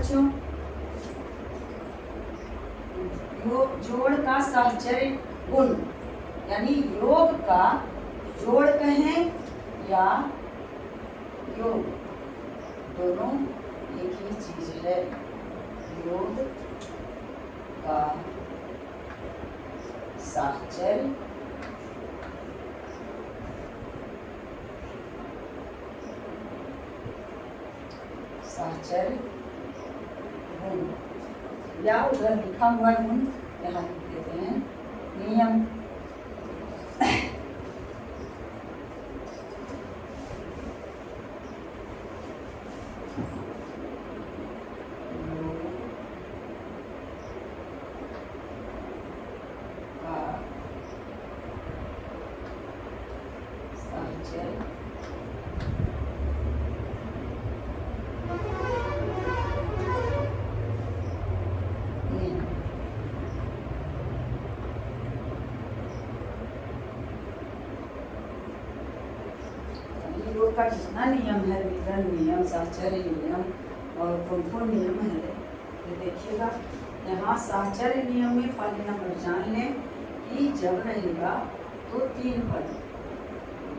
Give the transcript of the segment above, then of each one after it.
बच्चों, जोड़ का साहचर्य गुण, यानी योग का जोड़ कहें या योग, दोनों एक ही चीज है। योग का साहचर्य गुण, या उधर लिखा हुआ गुण यहाँ लिख देते हैं। नियम योग का कितना नियम है, वितरण नियम, साहचर्य नियम और कौन नियम है, ये देखिएगा। यहाँ साहचर्य नियम में पहले नंबर जान लें कि जब रहेगा तो 3 पद,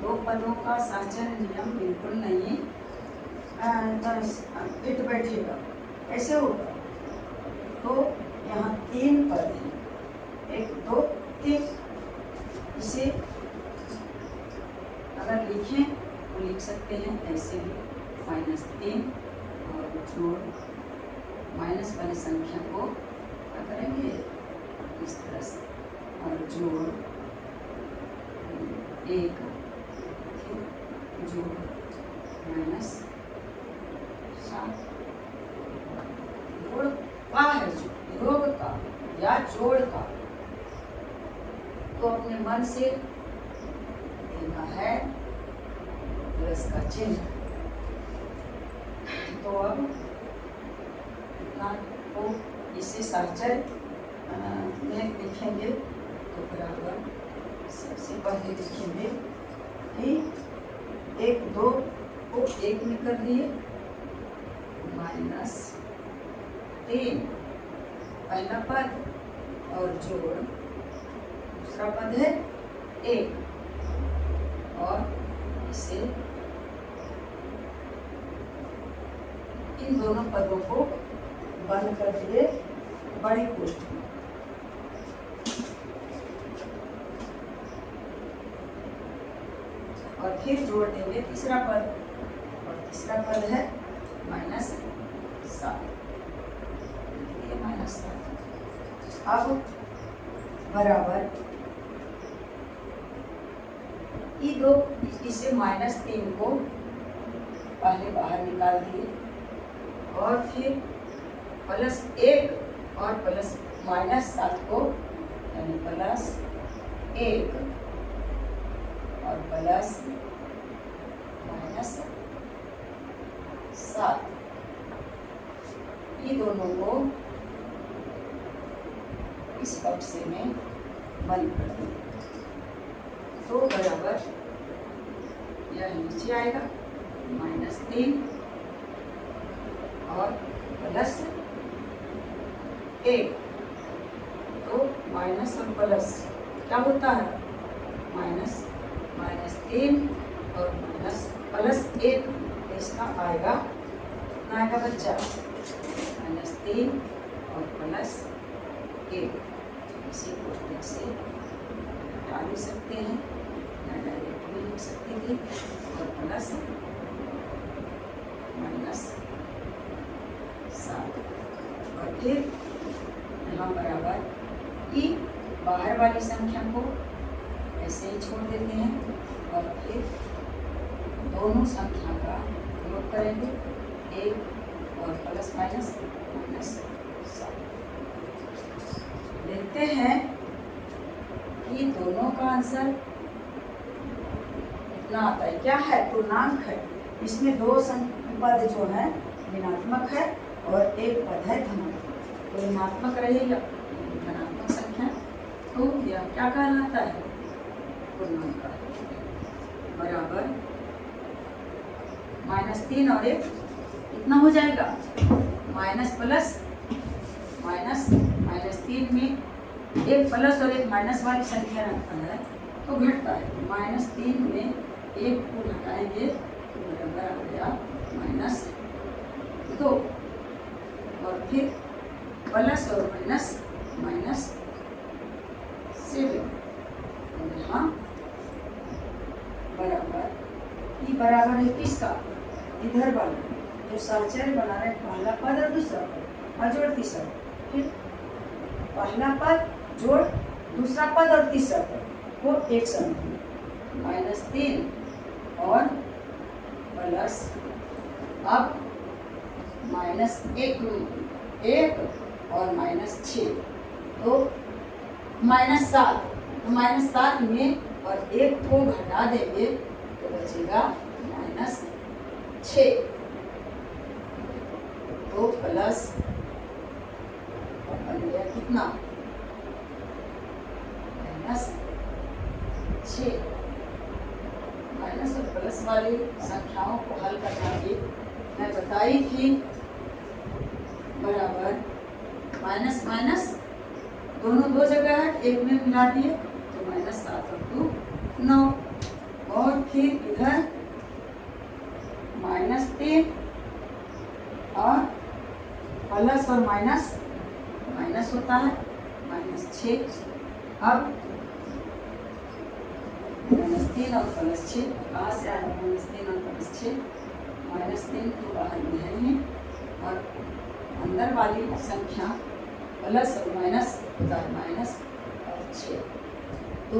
2 पदों का साहचर्य नियम बिल्कुल नहीं फिट बैठेगा। कैसे होगा? तो यहाँ 3 पद हैं, 1 2 3। इसे अगर लिखें तो लिख सकते हैं ऐसे भी, -3 और जोड़ माइनस वाली संख्या को क्या करेंगे इस तरह से, और जोड़ 1 जोड़ -7। जोड़ का है, योग का या जोड़ का, तो अपने मन से देना है प्लस का चिन्ह। तो अब इतना को इसे साहचर्य में लिखेंगे तो बराबर सबसे पहले लिखेंगे कि 1 2 को 1 में कर दिए, -3 पहला पद और जोड़ दूसरा पद है 1, और इसे इन दोनों पदों को बंद कर दिए बड़ी कोष्ठ में। और फिर जोड़ देंगे तीसरा पद, और तीसरा पद है -7, ये -7। अब बराबर इसे -3 को पहले बाहर निकाल दिए, और फिर +1 और -7 को, यानी +1 और +7, ये दोनों को इस बक्से में बंद कर देंगे। तो बराबर यह नीचे आएगा -3 और +1, तो माइनस और प्लस क्या होता है, -3 और +1, इसका आएगा कितना आएगा बच्चा, -3 और +1। इसी कोष्ठक से हटा भी सकते हैं या डायरेक्ट भी लिख सकते थे, और +-7 और फिर यहाँ बराबर ई बाहर वाली संख्या को ऐसे ही छोड़ देते हैं, और फिर दोनों संख्या का योग करेंगे, 1 और +-7। देखते हैं कि दोनों का आंसर कितना आता है। क्या है, पूर्णांक है, इसमें 2 पद जो है ऋणात्मक है और 1 पद है धनात्मक, तो ऋणात्मक रहेगा धनात्मक संख्या, तो यह क्या कहलाता है, पूर्णांक बराबर -3 और 1 कितना हो जाएगा, माइनस प्लस माइनस, -3 में एक प्लस और एक माइनस वाली संख्या रखता है तो घटता है। -3 में एक को घटाएंगे तो बराबर आ गया -2, और फिर प्लस और माइनस -7, और यहाँ बराबर, ये बराबर है किसका, इधर वाला जो साहचर्य बना रहे हैं, पहला पद और दूसरा पद और जोड़ तीसरा, फिर पहला पद जोड़ दूसरा पद और तीसरा पद वो एक संख्या, -3 और प्लस, अब -1 और -6 तो -7, तो -7 में और एक को घटा देंगे तो बचेगा -6, तो प्लस बन गया कितना, -6। माइनस और प्लस वाली संख्याओं को हल करना भी मैं बताई थी, बराबर माइनस माइनस दोनों दो जगह है, एक में मिला दिए तो -7 और 2 9, और फिर इधर -3 और प्लस और माइनस होता है -6, अब -3 और +6 कहाँ से आया, -3 और +6, -3 तो बाहर में है ही, और अंदर वाली संख्या प्लस और माइनस होता है माइनस और 6, तो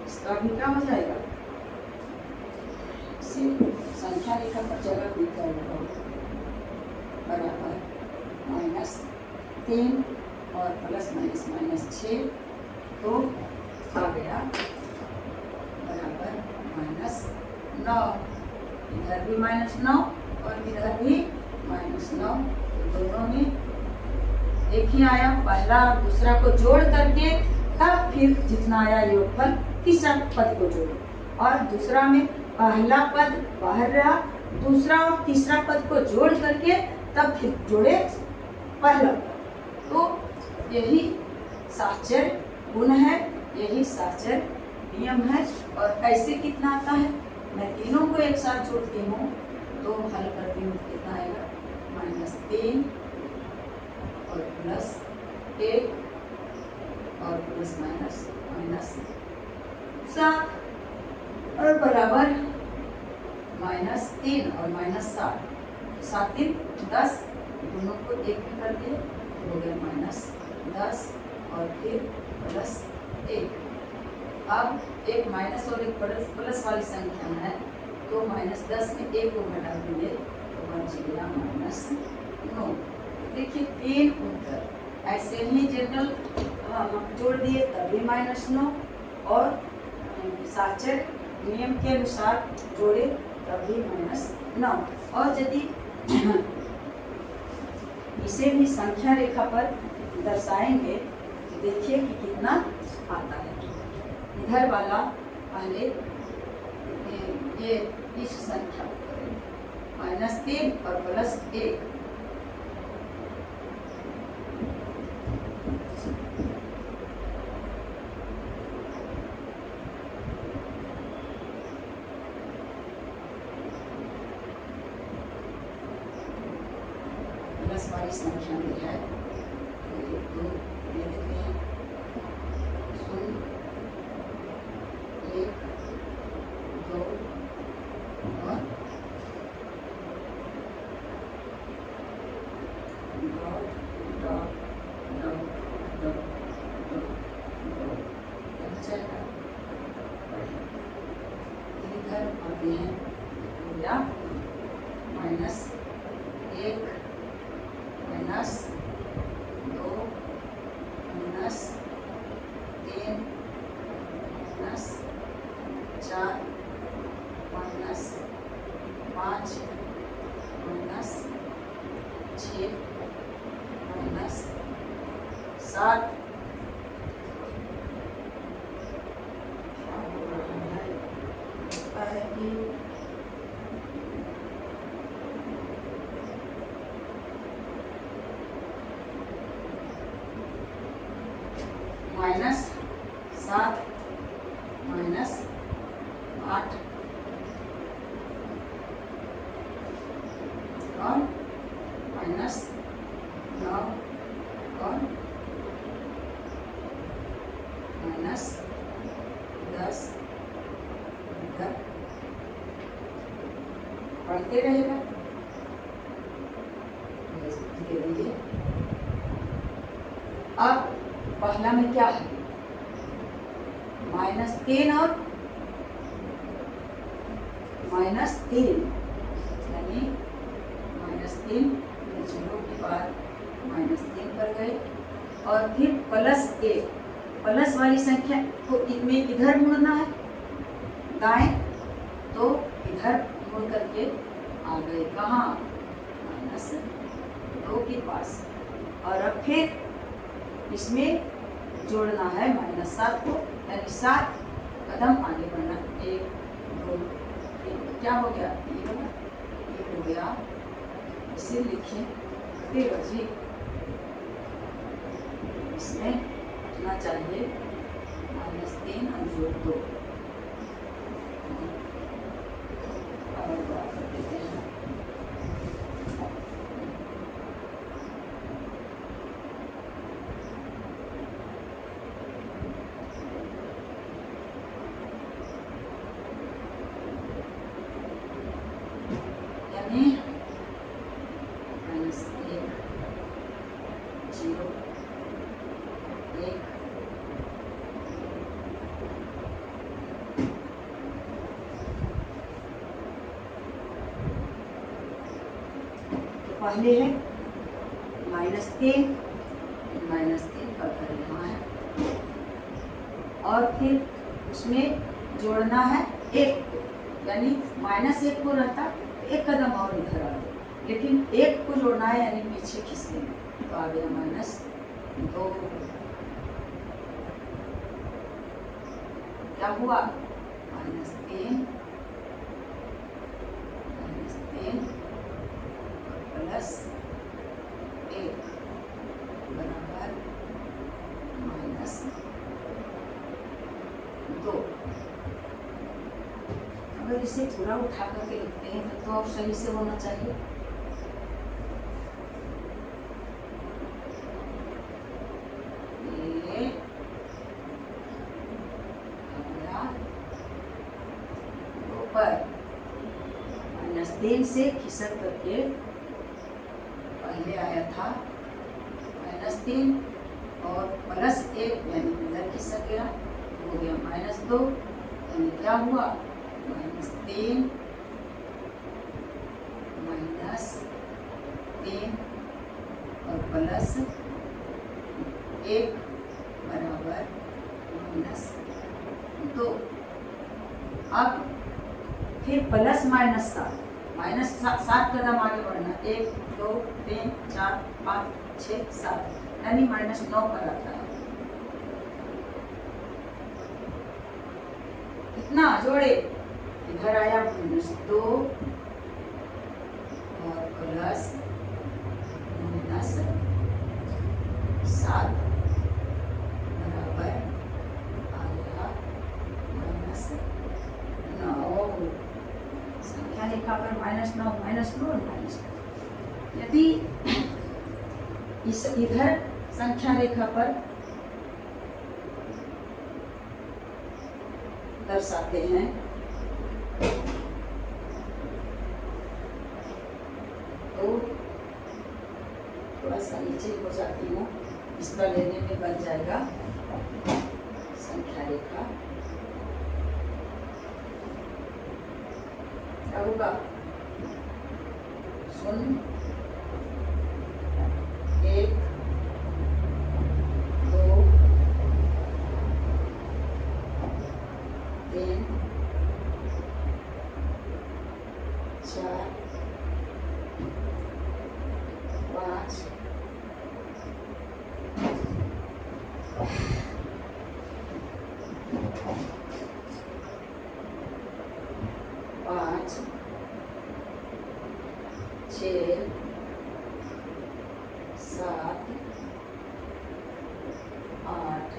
इसका भी क्या हो जाएगा, संख्या रेखा पर जगह भी क्या होगा, बराबर -3 और प्लस माइनस -6, तो आ गया बराबर -9, इधर भी -9 और इधर भी -9, दोनों में एक ही आया, पहला और दूसरा को जोड़ करके तब फिर जितना आया योगफल तीसरा पद को जोड़ो, और दूसरा में पहला पद बाहर रहा, दूसरा और तीसरा पद को जोड़ करके तब फिर जोड़े पहला पद, तो यही साहचर्य गुण है, यही साहचर्य नियम है। और ऐसे कितना आता है, मैं तीनों को एक साथ जोड़ती हूँ तो हल करती हूँ, कितना आएगा, -3 और +1 और प्लस माइनस -7 और बराबर -3 और -7, 7 3 10, दोनों को एक में कर दिए हो गया -10 और फिर +1, अब एक माइनस और एक प्लस वाली संख्या है तो -10 में एक को घटा देंगे तो बच गया -9। देखिए 3 उत्तर ऐसे ही जनरल जोड़ दिए तभी -9, और साहचर्य नियम के अनुसार जोड़े तभी -9, और यदि इसे भी संख्या रेखा पर दर्शाएंगे तो देखिए कि कितना आता है। इधर वाला पहले ये इस संख्या -3 और +1, प्लस वाली संख्या में है तो 1 2 ले लेते हैं, 0 1 2 और इधर आते हैं या -1 -2 -3 -4 -5 -6 -7, क्या हो रहा है, लगता है कि -7 -8 और -9 और -10 इधर पढ़ते रहेगा। धीरे धीरे अब पहला में क्या है, -3 और -3 यानी -3 0 के बाद -3 पर गए और फिर +1 प्लस वाली संख्या को में इधर मुड़ना है दाएं, तो इधर मुड़ करके आ गए कहाँ, -2 के पास। और अब फिर इसमें जोड़ना है -7 को, यानी 7 कदम आगे बढ़ना। 1 2 3 क्या हो गया, ये हो गया। इसे लिखें फिर बची इसमें उठना चाहिए -3 और जोड़ 2 और कर देते हैं। यानी -1 0 1 पहले है -3 का घर यहाँ है और फिर उसमें जोड़ना है 1 को, यानी -1 को रहता 1 कदम और इधर आ गया, लेकिन 1 को जोड़ना है यानी पीछे खींचने में, तो आ गया -2। क्या हुआ, -3 +1 बराबर -2। अगर इसे पूरा उठा करके लिखते हैं तो अब सही से होना चाहिए। ये ऊपर -3 से खिसक करके पहले आया था -3 और +1 यानी इधर खिसक गया, हो गया -2। यानी क्या हुआ, -3 और +1 बराबर -2। अब फिर +7 कदम आगे बढ़ना, 1 2 3 4 5 6 7 यानी -9 पर आता है। कितना जोड़े, इधर आया -2 और +7 बराबर आ गया -9। संख्या रेखा पर -9 और -9। यदि इस इधर संख्या रेखा पर दर्शाते हैं तो थोड़ा सा नीचे हो जाती हूँ, इसका लेने में बन जाएगा संख्या रेखा। क्या होगा, 0 1 2 3 4 5 6 7 8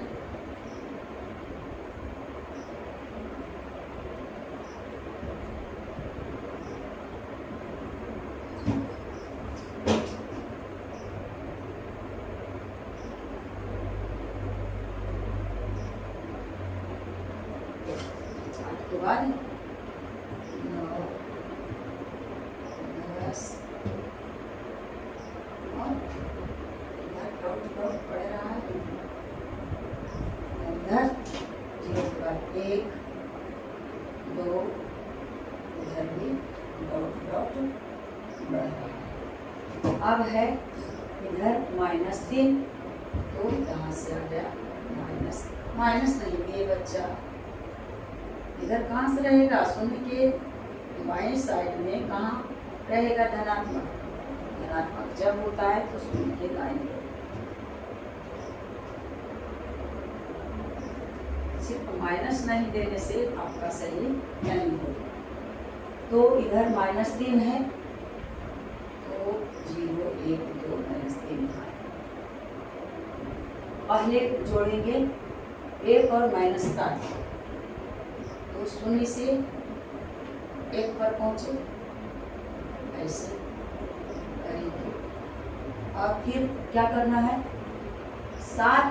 बाद 9 10 और इधर डॉट डॉट पड़ रहा है, इधर 0 के बाद 1 2, इधर भी डॉट डॉट बढ़ रहा है। अब है इधर -3, तो यहाँ से आ गया माइनस नहीं ये बच्चा इधर कहाँ से रहेगा, शून्य के बाएं साइड में कहाँ रहेगा धनात्मक, धनात्मक जब होता है तो शून्य के दाएं, सिर्फ माइनस नहीं देने से आपका सही नहीं होगा। तो इधर -3 है, तो 0 1 2 -3 है। पहले जोड़ेंगे 1 और -7, तो शून्य से 1 पर पहुंचे, ऐसे करेंगे और फिर क्या करना है, 7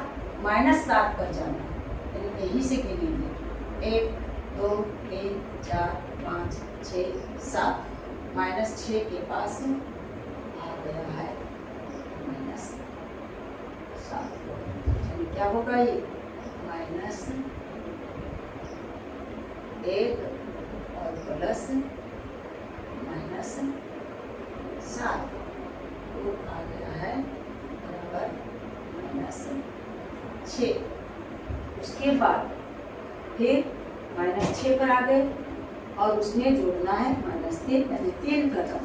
-7 पर जाना है, यानी यहीं से गिनेंगे 1 2 3 4 5 6 7, -6 के पास आ गया है -7, क्या होगा ये -1 और प्लस -7, तो आ गया है बराबर -6। उसके बाद फिर -6 पर आ गए और उसमें जोड़ना है -3, यानी 3 कदम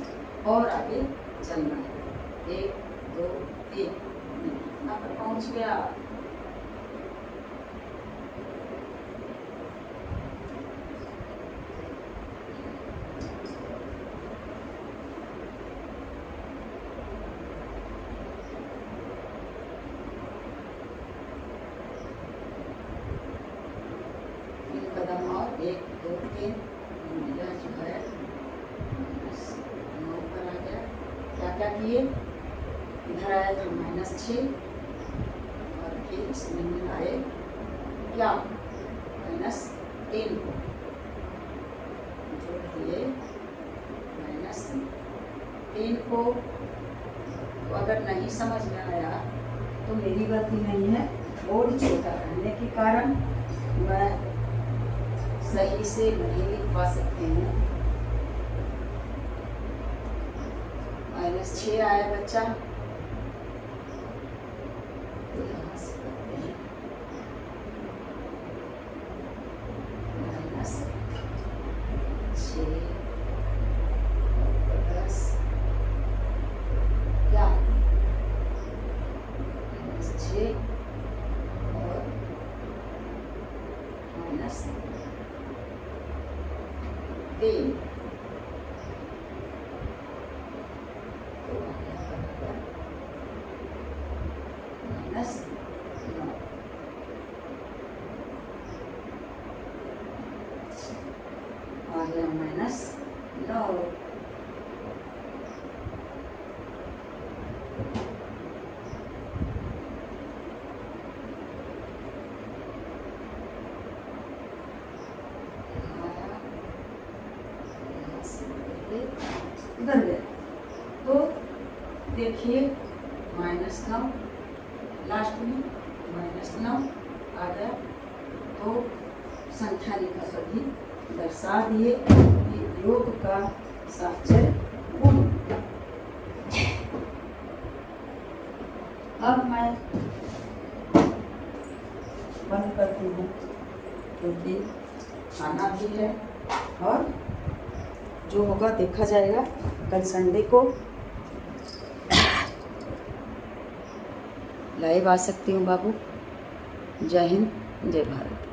और आगे चलना है, 1 2 3, यहाँ पर पहुँच गया। कदम और 1 2 3, यह जो है 9 पर आ गया। क्या क्या किए, इधर आया तो -6 और फिर इसमें मिलाए क्या -3 को जोड़ दिए, -3 को। तो अगर नहीं समझ में आया तो मेरी गलती नहीं है, बोर्ड छोटा रहने के कारण मैं सही से नहीं लिख पा सकती हूँ। -6 आया बच्चा, तो यहाँ से करते हैं -6 प्लस क्या -6 और -3, तो -9 आ गया -9। उधर गए तो देखिए -9 लास्ट में -9 आ गया, तो संख्या लिखा सभी दर्शा दिए कि योग का साक्षर गुण। अब मैं बंद करती हूँ क्योंकि खाना भी है और जो होगा देखा जाएगा कल संडे को लाइव आ सकती हूँ बाबू। जय हिंद जय भारत।